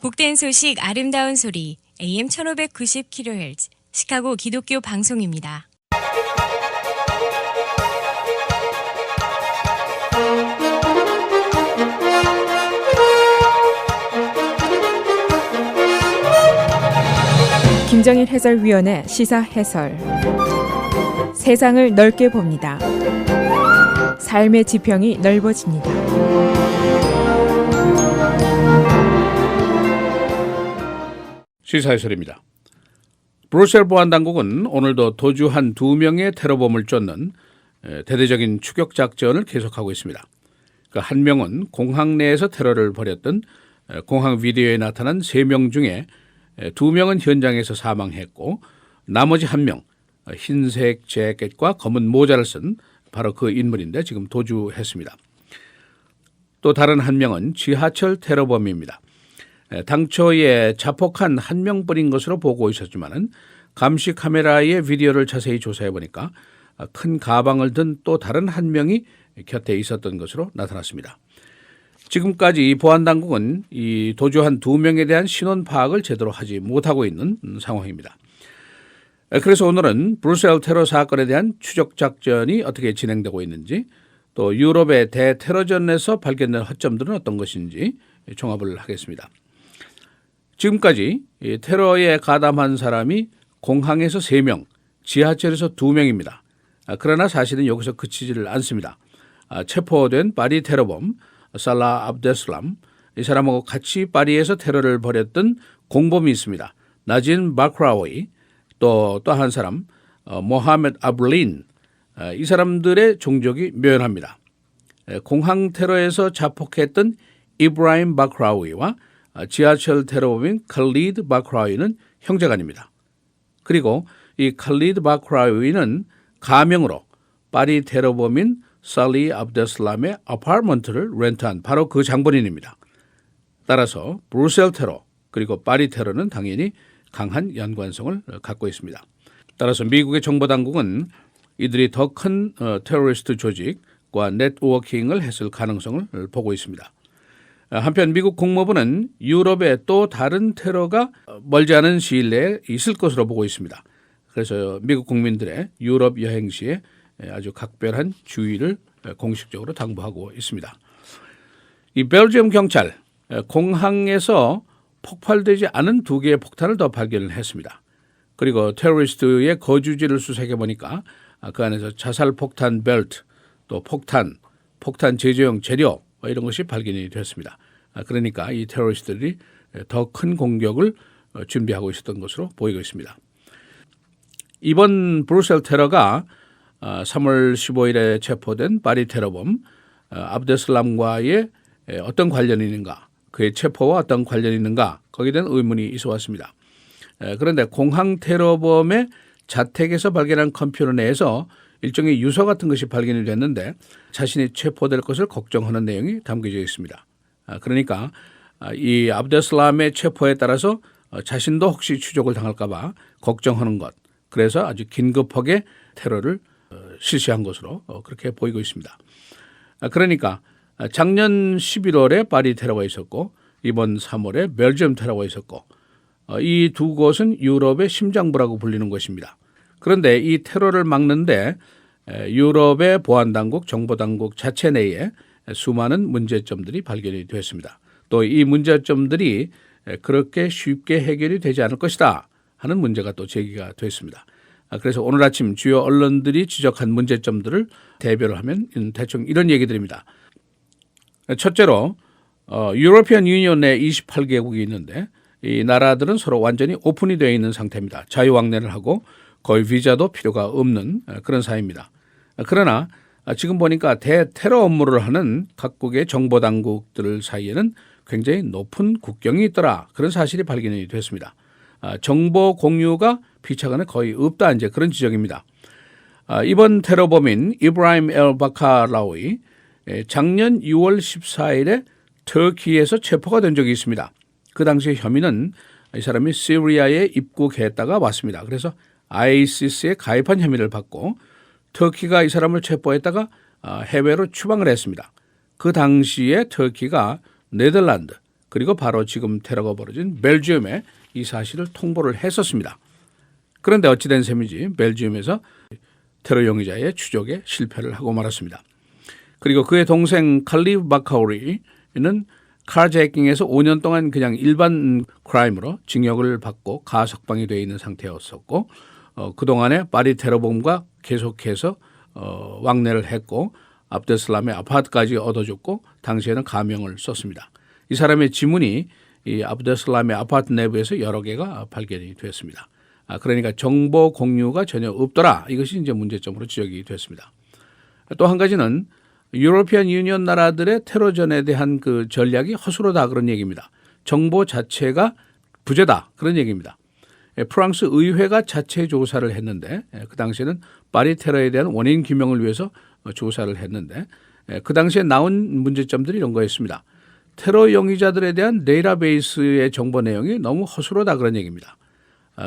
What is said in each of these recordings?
복된 소식 아름다운 소리 AM 1590kHz 시카고 기독교 방송입니다. 김정일 해설위원의 시사 해설. 세상을 넓게 봅니다. 삶의 지평이 넓어집니다. 시사 해설입니다. 브뤼셀 보안당국은 오늘도 도주한 2명의 테러범을 쫓는 대대적인 추격 작전을 계속하고 있습니다. 그 한 명은 공항 내에서 테러를 벌였던 공항 비디오에 나타난 3명 중에 2명은 현장에서 사망했고 나머지 1명 흰색 재킷과 검은 모자를 쓴 바로 그 인물인데 지금 도주했습니다. 또 다른 1명은 지하철 테러범입니다. 당초에 자폭한 1명뿐인 것으로 보고 있었지만 감시 카메라의 비디오를 자세히 조사해 보니까 큰 가방을 든 또 다른 1명이 곁에 있었던 것으로 나타났습니다. 지금까지 보안당국은 이 도주한 2명에 대한 신원 파악을 제대로 하지 못하고 있는 상황입니다. 그래서 오늘은 브뤼셀 테러 사건에 대한 추적 작전이 어떻게 진행되고 있는지, 또 유럽의 대테러전에서 발견된 허점들은 어떤 것인지 종합을 하겠습니다. 지금까지 테러에 가담한 사람이 공항에서 3명, 지하철에서 2명입니다. 그러나 사실은 여기서 그치지를 않습니다. 체포된 파리 테러범 살라 압데슬람, 이 사람하고 같이 파리에서 테러를 벌였던 공범이 있습니다. 나진 바크라오이, 또 한 사람 모하메드 아블린, 이 사람들의 종족이 묘연합니다. 공항 테러에서 자폭했던 이브라임 바크라오이와 지하철 테러범인 칼리드 바크라오이는 형제간입니다. 그리고 이 칼리드 바크라오이는 가명으로 파리 테러범인 살리 압데슬람의 아파트먼트를 렌트한 바로 그 장본인입니다. 따라서 브뤼셀 테러 그리고 파리 테러는 당연히 강한 연관성을 갖고 있습니다. 따라서 미국의 정보당국은 이들이 더 큰 테러리스트 조직과 네트워킹을 했을 가능성을 보고 있습니다. 한편 미국 국무부는 유럽에 또 다른 테러가 멀지 않은 시일 내에 있을 것으로 보고 있습니다. 그래서 미국 국민들의 유럽 여행 시에 아주 각별한 주의를 공식적으로 당부하고 있습니다. 이 벨지엄 경찰 공항에서 폭발되지 않은 2개의 폭탄을 더 발견을 했습니다. 그리고 테러리스트의 거주지를 수색해 보니까 그 안에서 자살 폭탄 벨트, 또 폭탄 제조용 재료 이런 것이 발견이 됐습니다. 그러니까 이 테러리스트들이 더 큰 공격을 준비하고 있었던 것으로 보이고 있습니다. 이번 브뤼셀 테러가 3월 15일에 체포된 파리 테러범 압데슬람과의 어떤 관련이 있는가, 그의 체포와 어떤 관련이 있는가, 거기에 대한 의문이 있어 왔습니다. 그런데 공항 테러범의 자택에서 발견한 컴퓨터 내에서 일종의 유서 같은 것이 발견이 됐는데 자신이 체포될 것을 걱정하는 내용이 담겨져 있습니다. 그러니까 이 압데슬람의 체포에 따라서 자신도 혹시 추적을 당할까 봐 걱정하는 것, 그래서 아주 긴급하게 테러를 실시한 것으로 그렇게 보이고 있습니다. 그러니까 작년 11월에 파리 테러가 있었고 이번 3월에 벨지엄 테러가 있었고 이 2곳은 유럽의 심장부라고 불리는 것입니다. 그런데 이 테러를 막는데 유럽의 보안당국, 정보당국 자체 내에 수많은 문제점들이 발견이 되었습니다. 또 이 문제점들이 그렇게 쉽게 해결이 되지 않을 것이다 하는 문제가 또 제기가 됐습니다. 그래서 오늘 아침 주요 언론들이 지적한 문제점들을 대별을 하면 대충 이런 얘기들입니다. 첫째로 유로피안 유니온 내 28개국이 있는데 이 나라들은 서로 완전히 오픈이 되어 있는 상태입니다. 자유왕래를 하고 거의 비자도 필요가 없는 그런 사이입니다. 그러나 지금 보니까 대테러 업무를 하는 각국의 정보당국들 사이에는 굉장히 높은 국경이 있더라, 그런 사실이 발견이 됐습니다. 정보 공유가 비차간에 거의 없다, 이제 그런 지적입니다. 이번 테러범인 이브라임 엘 바카라오이 작년 6월 14일에 터키에서 체포가 된 적이 있습니다. 그 당시 혐의는 이 사람이 시리아에 입국했다가 왔습니다. 그래서 ISIS에 가입한 혐의를 받고 터키가 이 사람을 체포했다가 해외로 추방을 했습니다. 그 당시에 터키가 네덜란드 그리고 바로 지금 테러가 벌어진 벨지움에 이 사실을 통보를 했었습니다. 그런데 어찌된 셈인지 벨지움에서 테러 용의자의 추적에 실패를 하고 말았습니다. 그리고 그의 동생 칼리브 마카오리는 카제이킹에서 5년 동안 그냥 일반 크라임으로 징역을 받고 가석방이 되어 있는 상태였었고 그동안에 파리 테러범과 계속해서 왕래를 했고 압데슬람의 아파트까지 얻어줬고 당시에는 가명을 썼습니다. 이 사람의 지문이 이 압데슬람의 아파트 내부에서 여러 개가 발견이 됐습니다. 그러니까 정보 공유가 전혀 없더라. 이것이 이제 문제점으로 지적이 됐습니다. 또 한 가지는 유로피안 유니언 나라들의 테러전에 대한 그 전략이 허술하다 그런 얘기입니다. 정보 자체가 부재다 그런 얘기입니다. 프랑스 의회가 자체 조사를 했는데 그 당시에는 파리 테러에 대한 원인 규명을 위해서 조사를 했는데 그 당시에 나온 문제점들이 이런 거였습니다. 테러 용의자들에 대한 데이터베이스의 정보 내용이 너무 허술하다 그런 얘기입니다.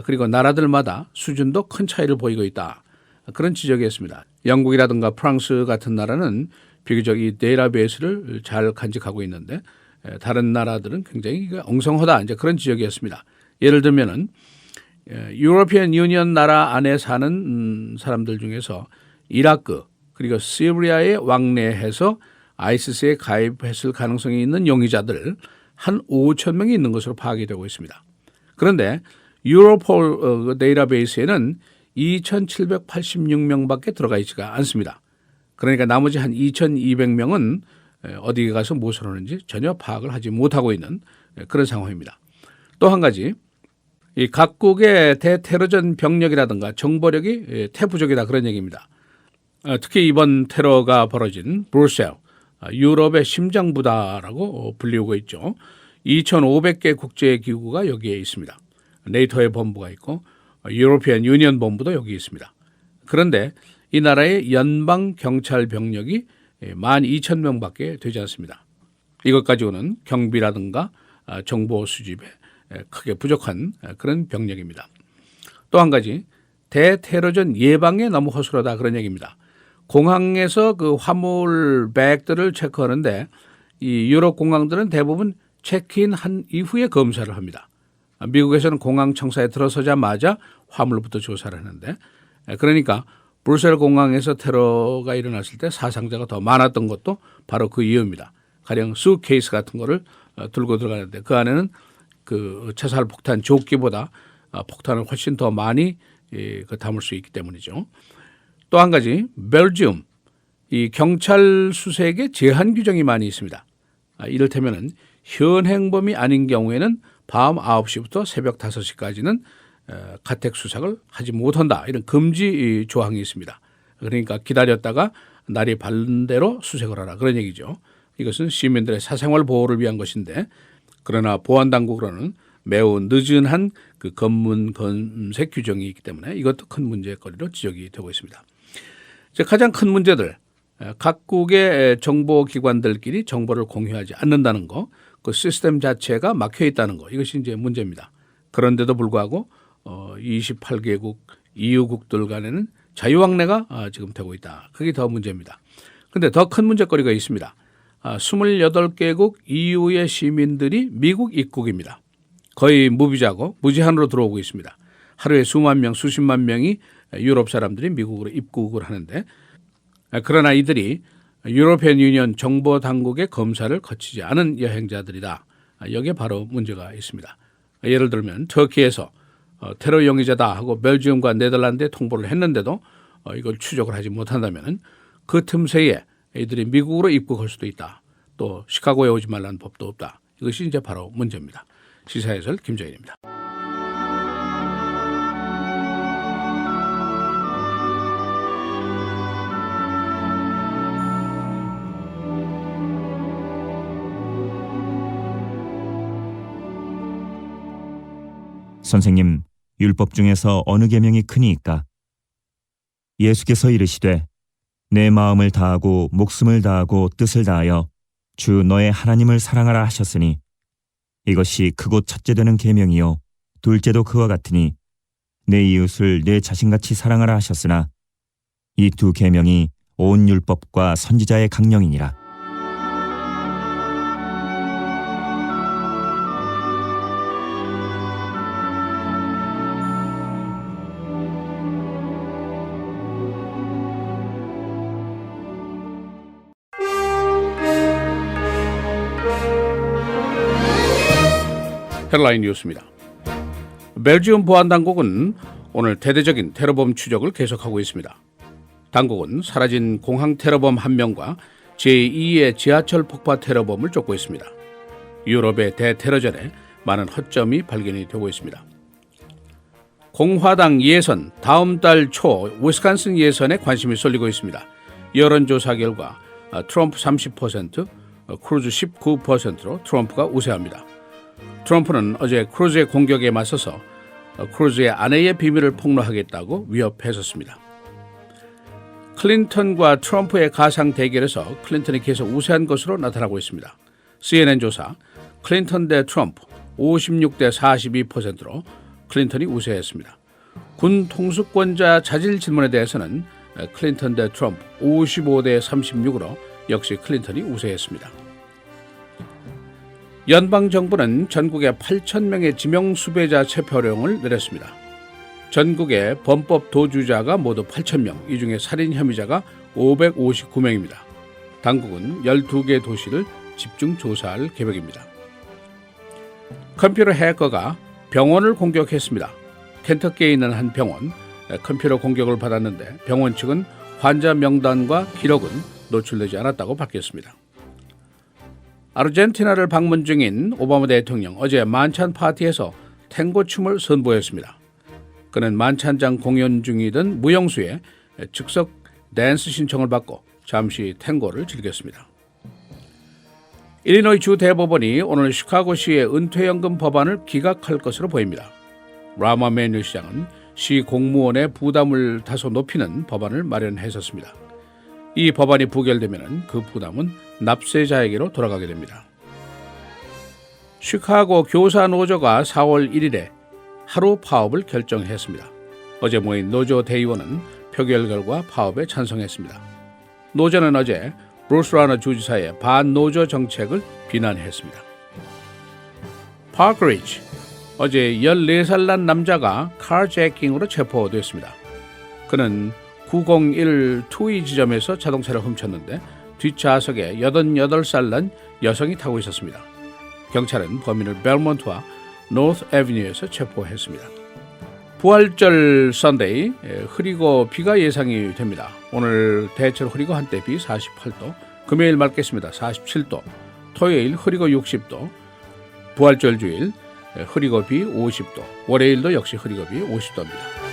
그리고 나라들마다 수준도 큰 차이를 보이고 있다. 그런 지적이었습니다. 영국이라든가 프랑스 같은 나라는 비교적 이 데이터베이스를 잘 간직하고 있는데 다른 나라들은 굉장히 엉성하다. 이제 그런 지적이었습니다. 예를 들면은 유로피안 유니언 나라 안에 사는 사람들 중에서 이라크 그리고 시리아에 왕래해서 아이시스에 가입했을 가능성이 있는 용의자들 한 5천 명이 있는 것으로 파악이 되고 있습니다. 그런데 유로폴 데이터베이스에는 2,786명밖에 들어가 있지가 않습니다. 그러니까 나머지 한 2,200명은 어디에 가서 무엇을 하는지 전혀 파악을 하지 못하고 있는 그런 상황입니다. 또 한 가지 이 각국의 대테러전 병력이라든가 정보력이 태부족이다 그런 얘기입니다. 특히 이번 테러가 벌어진 브뤼셀 유럽의 심장부다라고 불리우고 있죠. 2,500개 국제기구가 여기에 있습니다. 네이토의 본부가 있고 유로피안 유니언 본부도 여기 있습니다. 그런데 이 나라의 연방 경찰 병력이 12,000명밖에 되지 않습니다. 이것 가지고는 경비라든가 정보 수집에 크게 부족한 그런 병력입니다. 또 한 가지 대테러전 예방에 너무 허술하다 그런 얘기입니다. 공항에서 그 화물 백들을 체크하는데 이 유럽 공항들은 대부분 체크인 한 이후에 검사를 합니다. 미국에서는 공항 청사에 들어서자마자 화물부터 조사를 하는데 그러니까 브뤼셀 공항에서 테러가 일어났을 때 사상자가 더 많았던 것도 바로 그 이유입니다. 가령 수케이스 같은 거를 들고 들어가는데 그 안에는 그 차살 폭탄 조끼보다 폭탄을 훨씬 더 많이 담을 수 있기 때문이죠. 또 한 가지 벨지움 이 경찰 수색에 제한 규정이 많이 있습니다. 이를테면은 현행범이 아닌 경우에는 밤 9시부터 새벽 5시까지는 가택 수색을 하지 못한다. 이런 금지 조항이 있습니다. 그러니까 기다렸다가 날이 밝은 대로 수색을 하라. 그런 얘기죠. 이것은 시민들의 사생활 보호를 위한 것인데 그러나 보안당국으로는 매우 느슨한 그 검문 검색 규정이 있기 때문에 이것도 큰 문제거리로 지적이 되고 있습니다. 이제 가장 큰 문제들 각국의 정보기관들끼리 정보를 공유하지 않는다는 거, 그 시스템 자체가 막혀 있다는 거 이것이 이제 문제입니다. 그런데도 불구하고 28개국 EU국들 간에는 자유왕래가 지금 되고 있다. 그게 더 문제입니다. 그런데 더 큰 문제거리가 있습니다. 28개국 EU의 시민들이 미국 입국입니다. 거의 무비자고 무제한으로 들어오고 있습니다. 하루에 수만 명, 수십만 명이 유럽 사람들이 미국으로 입국을 하는데 그러나 이들이 유로피안 유니언 정보 당국의 검사를 거치지 않은 여행자들이다. 여기에 바로 문제가 있습니다. 예를 들면 터키에서 테러 용의자다 하고 벨지움과 네덜란드에 통보를 했는데도 이걸 추적을 하지 못한다면 그 틈새에 이들이 미국으로 입국할 수도 있다. 또 시카고에 오지 말라는 법도 없다. 이것이 이제 바로 문제입니다. 시사해설 김정일입니다. 선생님, 율법 중에서 어느 계명이 크니이까? 예수께서 이르시되 내 마음을 다하고 목숨을 다하고 뜻을 다하여 주 너의 하나님을 사랑하라 하셨으니 이것이 크고 첫째 되는 계명이요 둘째도 그와 같으니 내 이웃을 내 자신같이 사랑하라 하셨으나 이 두 계명이 온 율법과 선지자의 강령이니라. 헤드라인 뉴스입니다. 벨지움 보안당국은 오늘 대대적인 테러범 추적을 계속하고 있습니다. 당국은 사라진 공항 테러범 1명과 제2의 지하철 폭파 테러범을 쫓고 있습니다. 유럽의 대테러전에 많은 허점이 발견이 되고 있습니다. 공화당 예선 다음 달 초 위스콘신 예선에 관심이 쏠리고 있습니다. 여론조사 결과 트럼프 30%, 크루즈 19%로 트럼프가 우세합니다. 트럼프는 어제 크루즈의 공격에 맞서서 크루즈의 아내의 비밀을 폭로하겠다고 위협했었습니다. 클린턴과 트럼프의 가상 대결에서 클린턴이 계속 우세한 것으로 나타나고 있습니다. CNN 조사 클린턴 대 트럼프 56대 42%로 클린턴이 우세했습니다. 군 통수권자 자질 질문에 대해서는 클린턴 대 트럼프 55대 36으로 역시 클린턴이 우세했습니다. 연방정부는 전국에 8,000명의 지명 수배자 체포령을 내렸습니다. 전국의 범법 도주자가 모두 8,000명, 이 중에 살인 혐의자가 559명입니다. 당국은 12개 도시를 집중 조사할 계획입니다. 컴퓨터 해커가 병원을 공격했습니다. 켄터키에 있는 한 병원, 컴퓨터 공격을 받았는데 병원 측은 환자 명단과 기록은 노출되지 않았다고 밝혔습니다. 아르헨티나를 방문 중인 오바마 대통령 어제 만찬 파티에서 탱고 춤을 선보였습니다. 그는 만찬장 공연 중이던 무용수의 즉석 댄스 신청을 받고 잠시 탱고를 즐겼습니다. 일리노이 주 대법원이 오늘 시카고시의 은퇴연금 법안을 기각할 것으로 보입니다. 라마 메뉴 시장은 시 공무원의 부담을 다소 높이는 법안을 마련했었습니다. 이 법안이 부결되면 그 부담은 납세자에게로 돌아가게 됩니다. 시카고 교사 노조가 4월 1일에 하루 파업을 결정했습니다. 어제 모인 노조 대의원은 표결 결과 파업에 찬성했습니다. 노조는 어제 브루스 라너 주지사의 반노조 정책을 비난했습니다. 파크리지, 어제 14살 난 남자가 카제킹으로 체포됐습니다. 그는 901 투이 지점에서 자동차를 훔쳤는데 뒷좌석에 88살 난 여성이 타고 있었습니다. 경찰은 범인을 벨몬트와 노스 애비뉴에서 체포했습니다. 부활절 선데이, 흐리고 비가 예상이 됩니다. 오늘 대체로 흐리고 한때 비 48도, 금요일 맑겠습니다. 47도, 토요일 흐리고 60도, 부활절 주일 흐리고 비 50도, 월요일도 역시 흐리고 비 50도입니다.